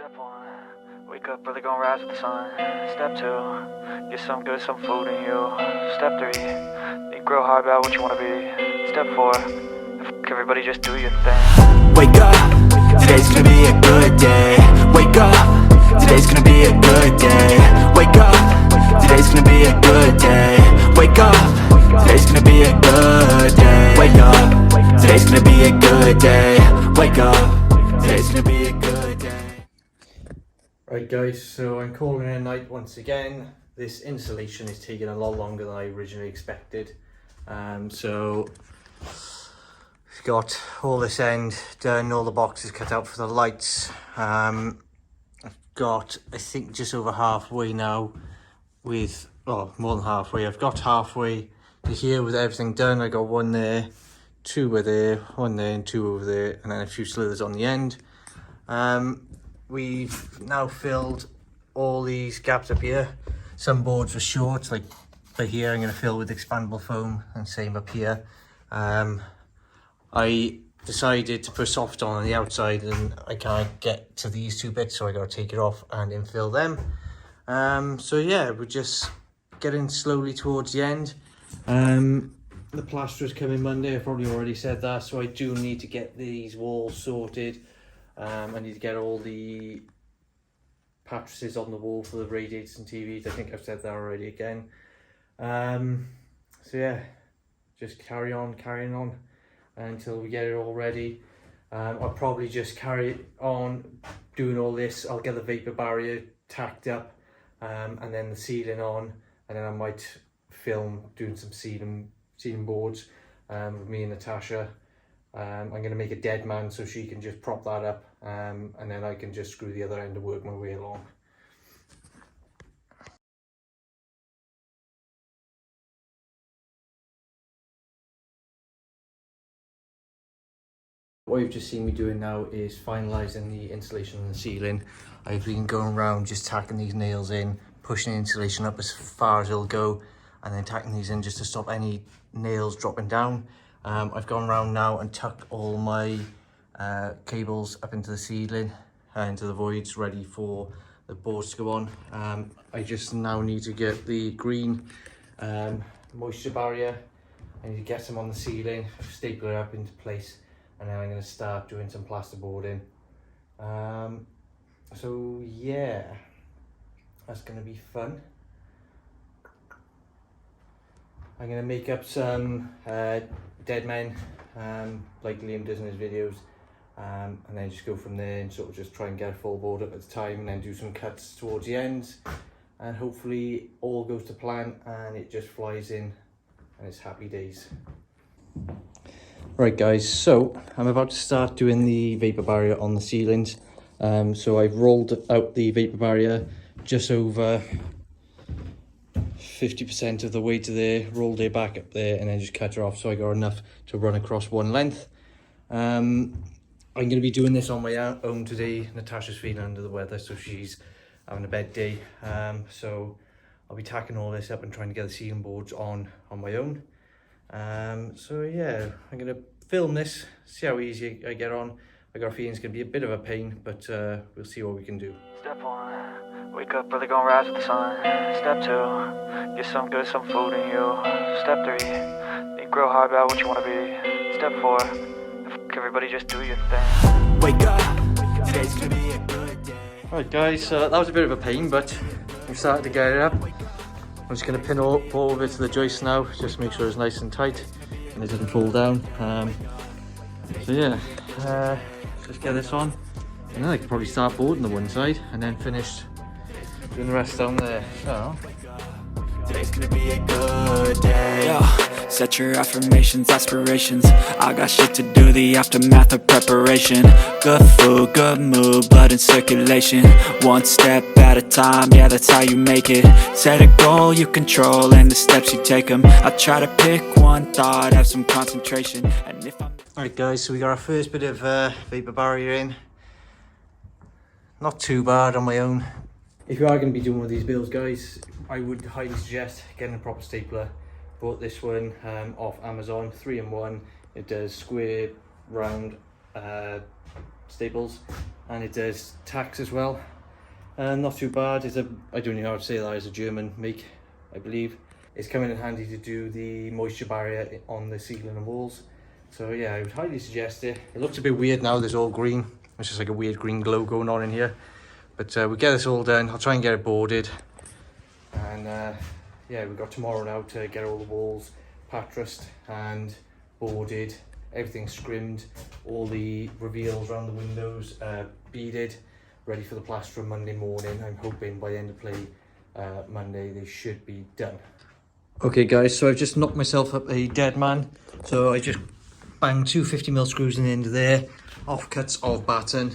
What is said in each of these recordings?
Step 1, wake up early, gonna rise with the sun. Step 2, get some good, some food in you. Step 3, you grow hard about what you wanna be. Step 4, everybody just do your thing. Wake up, today's gonna be a good day. Wake up, today's gonna be a good day. Wake up, today's gonna be a good day. Wake up, today's gonna be a good day. Wake up, today's gonna be a good day. Wake up, today's gonna be a good day. Right guys, so I'm calling it a night once again. This installation is taking a lot longer than I originally expected. So we've got all this end done, all the boxes cut out for the lights. I've got, I think, just over halfway now with, well, more than halfway. I've got halfway to here with everything done. I got one there, two were there, one there and two over there, and then a few slithers on the end. We've now filled all these gaps up here. Some boards were short, like by here I'm going to fill with expandable foam, and same up here. I decided to put soft on the outside and I can't get to these two bits, so I got to take it off and infill them. So yeah, we're just getting slowly towards the end. The plasterers coming Monday, I've probably already said that, so I do need to get these walls sorted. I need to get all the mattresses on the wall for the radiators and TVs. I think I've said that already again. So yeah, just carrying on until we get it all ready. I'll probably just carry on doing all this. I'll get the Vapour Barrier tacked up, and then the ceiling on, and then I might film doing some ceiling boards with me and Natasha. I'm going to make a dead man so she can just prop that up, and then I can just screw the other end and work my way along. What you've just seen me doing now is finalising the insulation on the ceiling. I've been going around just tacking these nails in, pushing the insulation up as far as it'll go, and then tacking these in just to stop any nails dropping down. I've gone around now and tucked all my cables up into the ceiling, into the voids, ready for the boards to go on. I just now need to get the green moisture barrier. I need to get some on the ceiling, staple it up into place, and then I'm going to start doing some plasterboarding. So yeah, that's going to be fun. I'm going to make up some dead men, like Liam does in his videos, and then just go from there and sort of just try and get a full board up at the time, and then do some cuts towards the ends, and hopefully all goes to plan and it just flies in and it's happy days. Right guys, so I'm about to start doing the Vapour Barrier on the ceilings. So I've rolled out the Vapour Barrier just over 50% of the way to there, rolled it back up there, and then just cut her off so I got enough to run across one length. I'm going to be doing this on my own today. Natasha's feeling under the weather, so she's having a bed day. So I'll be tacking all this up and trying to get the ceiling boards on my own. So yeah, I'm going to film this, see how easy I get on. I got a feeling it's going to be a bit of a pain, but we'll see what we can do. Step 1, wake up early, gonna rise with the sun. Step 2, get some good, some food in you. Step 3, you grow hard about what you wanna be. Step 4, everybody just do your thing. Wake up, today's gonna be a good day. Right guys, that was a bit of a pain, but we've started to get it up. I'm just going to pin all of it to the joist now, just to make sure it's nice and tight and it doesn't fall down. So yeah, just get this on, and then I can probably start boarding the one side and then finish doing the rest down there. So Today's gonna be a good day. Yeah. Set your affirmations, aspirations. I got shit to do, the aftermath of preparation. Good food, good mood, blood in circulation. One step at a time, yeah, that's how you make it. Set a goal you control and the steps you take them. I try to pick one thought, have some concentration. And if I'm... Alright guys, so we got our first bit of Vapour Barrier in. Not too bad on my own. If you are going to be doing one of these builds guys, I would highly suggest getting a proper stapler. Bought this one off Amazon, 3-in-1. It does square, round, Staples, and it does tacks as well. Not too bad. I don't know how to say that, it's a German make, I believe. It's coming in handy to do the moisture barrier on the ceiling and walls. So yeah, I would highly suggest it. It looks a bit weird now, there's all green. It's just like a weird green glow going on in here. But we'll get this all done. I'll try and get it boarded. And yeah, we've got tomorrow now to get all the walls pattressed and boarded. Everything scrimmed, all the reveals around the windows beaded, ready for the plaster on Monday morning. I'm hoping by the end of play Monday they should be done. Okay guys, so I've just knocked myself up a dead man. So I just banged two 50mm screws in the end of there, offcuts of batten,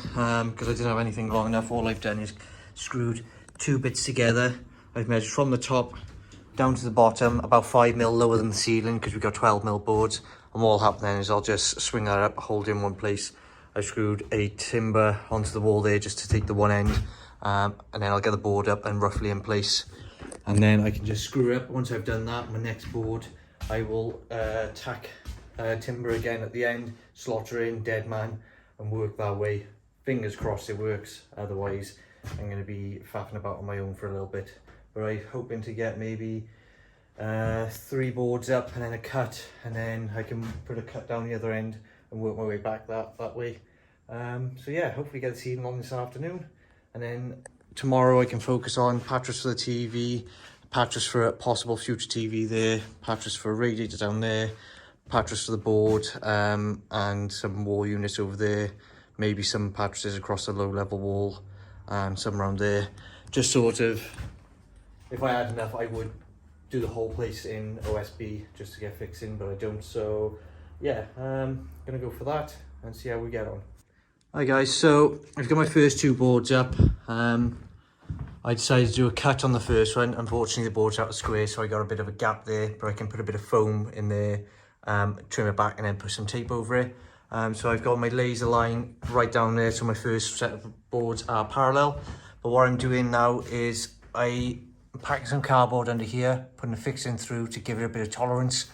because I didn't have anything long enough. All I've done is screwed two bits together. I've measured from the top down to the bottom, about 5mm lower than the ceiling, because we've got 12mm boards. And what will happen then is I'll just swing that up, hold it in one place. I screwed a timber onto the wall there just to take the one end, and then I'll get the board up and roughly in place. And then I can just screw it up. Once I've done that, my next board, I will tack timber again at the end, slaughter in, dead man, and work that way. Fingers crossed it works, otherwise I'm going to be faffing about on my own for a little bit. But I'm hoping to get maybe 3 boards up and then a cut, and then I can put a cut down the other end and work my way back that way. So yeah, hopefully get the ceiling on this afternoon, and then tomorrow I can focus on pattress for the TV, pattress for a possible future TV there, pattress for a radiator down there, pattress for the board, and some wall units over there, maybe some pattresses across the low level wall, and some around there. Just sort of, if I had enough, I would do the whole place in OSB just to get fixing, but I don't. So yeah, gonna go for that and see how we get on. Hi guys, so I've got my first 2 boards up. I decided to do a cut on the first one. Unfortunately, the board's out of square, so I got a bit of a gap there, but I can put a bit of foam in there, trim it back, and then put some tape over it. So I've got my laser line right down there, so my first set of boards are parallel. But what I'm doing now is I'm packing some cardboard under here, putting a fixing through to give it a bit of tolerance,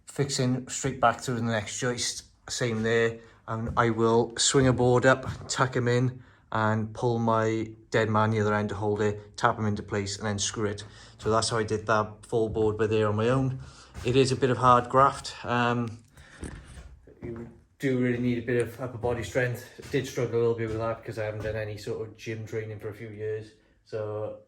fixing straight back through the next joist, same there. And I will swing a board up, tuck him in, and pull my dead man the other end to hold it, tap him into place, and then screw it. So that's how I did that full board by there on my own. It is a bit of hard graft. You do really need a bit of upper body strength. I did struggle a little bit with that because I haven't done any sort of gym training for a few years. So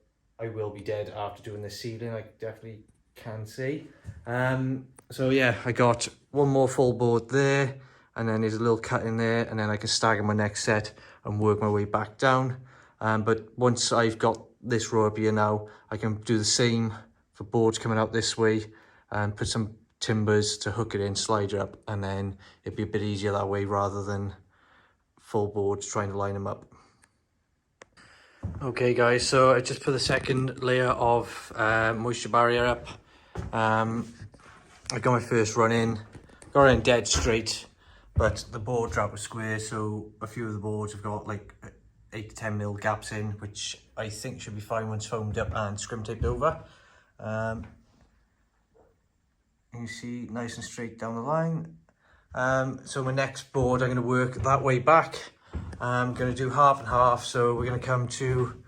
I will be dead after doing this ceiling, I definitely can say. So yeah, I got one more full board there, and then there's a little cut in there, and then I can stagger my next set and work my way back down. But once I've got this row up here now, I can do the same for boards coming out this way, and put some timbers to hook it in, slide it up, and then it'd be a bit easier that way rather than full boards trying to line them up. Okay guys, so I just put the second layer of moisture barrier up. I got my first run in, got it in dead straight, but the boards are out of square, so a few of the boards have got like 8 to 10mm gaps in, which I think should be fine once foamed up and scrim taped over. You see, nice and straight down the line. So my next board, I'm going to work that way back. I'm going to do half and half, so we're going to come to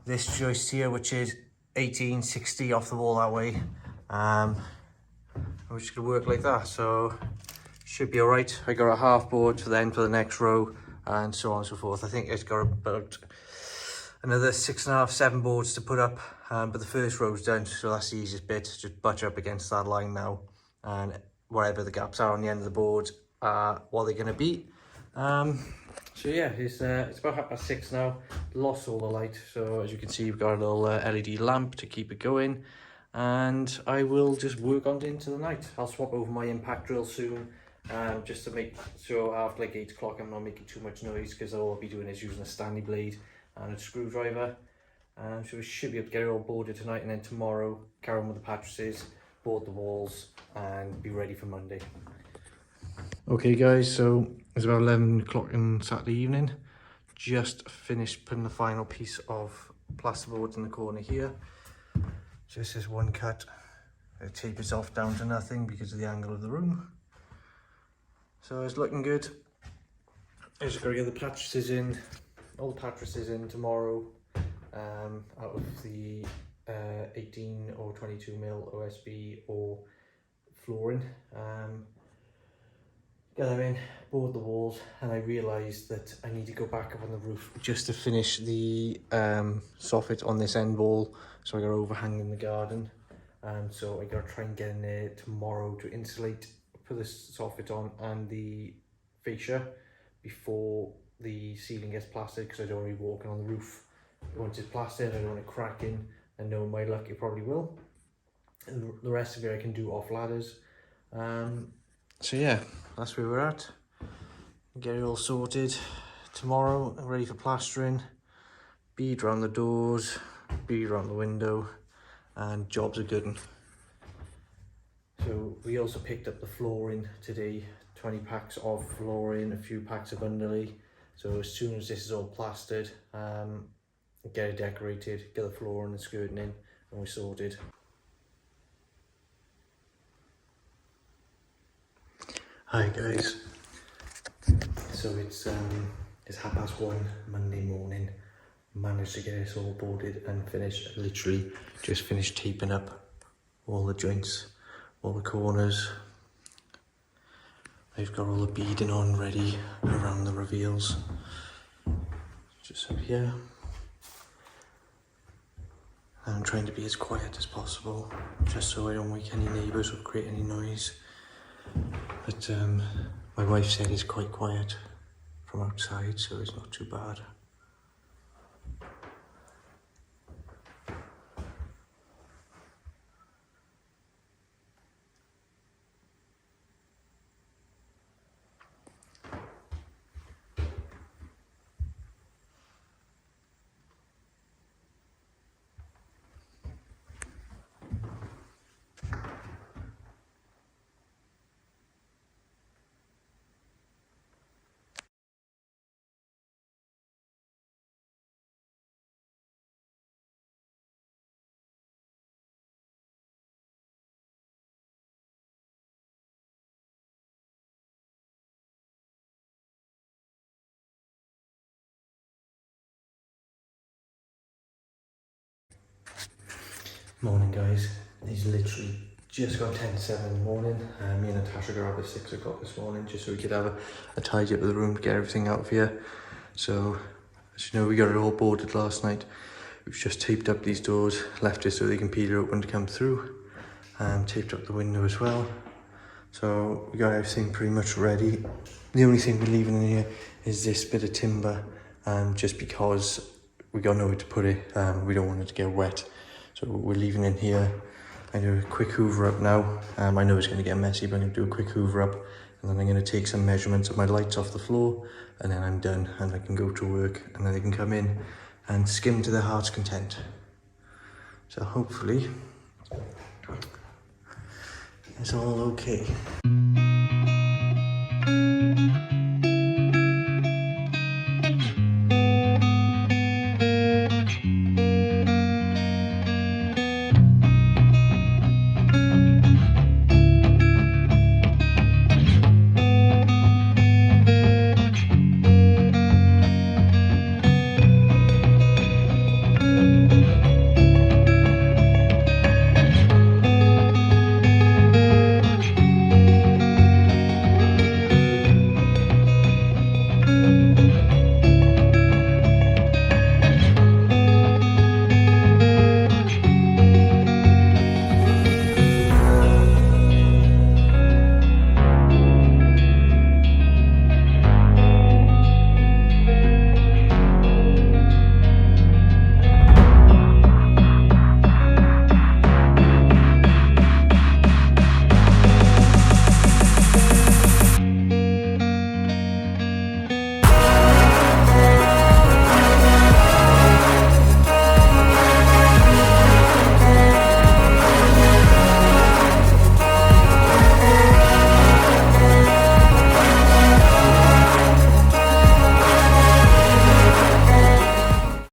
this joist here, which is 1860 off the wall that way. We're just going to work like that, so should be all right. I got a half board for the next row, and so on and so forth. I think it's got about another 6.5, 7 boards to put up, but the first row's done, so that's the easiest bit. Just butt up against that line now, and whatever the gaps are on the end of the board are what they're going to be. So yeah, it's about 6:30 now. Lost all the light, so as you can see, we've got a little LED lamp to keep it going, and I will just work on it into the night. I'll swap over my impact drill soon, just to make sure after like 8 o'clock I'm not making too much noise, because all I'll be doing is using a Stanley blade and a screwdriver. So we should be able to get it all boarded tonight, and then tomorrow carry on with the pattresses, board the walls, and be ready for Monday. Okay guys, so it's about 11 o'clock on Saturday evening. Just finished putting the final piece of plasterboard in the corner here. Just this one cut. It tapers off down to nothing because of the angle of the room. So it's looking good. I just gotta get the mattresses in, all the mattresses in tomorrow, out of the 18 or 22 mil OSB or flooring. Get them in, board the walls, and I realised that I need to go back up on the roof just to finish the soffit on this end wall, so I got overhang in the garden. So I gotta try and get in there tomorrow to insulate, put the soffit on and the fascia before the ceiling gets plastered, because I don't want to be walking on the roof. Once it's plastered, I don't want it cracking, and knowing my luck, it probably will. And the rest of it I can do off ladders. So yeah, that's where we're at. Get it all sorted tomorrow, ready for plastering, bead around the doors, bead around the window, and jobs are good. So we also picked up the flooring today, 20 packs of flooring, a few packs of underlay. So as soon as this is all plastered, get it decorated, get the flooring and skirting in, and we're sorted. Hi guys, so it's 1:30 Monday morning. Managed to get this all boarded and finished. Literally just finished taping up all the joints, all the corners. I've got all the beading on ready around the reveals, just up here. I'm trying to be as quiet as possible, just so I don't wake any neighbours or create any noise. But my wife said it's quite quiet from outside, so it's not too bad. Morning guys, it's literally just gone 10 to 7 in the morning. Me and Natasha got up at 6 o'clock this morning just so we could have a tidy up of the room, get everything out of here. So, as you know, we got it all boarded last night. We've just taped up these doors, left it so they can peel open to come through. Taped up the window as well. So we got everything pretty much ready. The only thing we're leaving in here is this bit of timber, just because we got nowhere to put it. We don't want it to get wet. So we're leaving in here. I do a quick hoover up now. I know it's going to get messy, but I'm going to do a quick hoover up, and then I'm going to take some measurements of my lights off the floor, and then I'm done, and I can go to work, and then they can come in and skim to their heart's content. So hopefully it's all okay.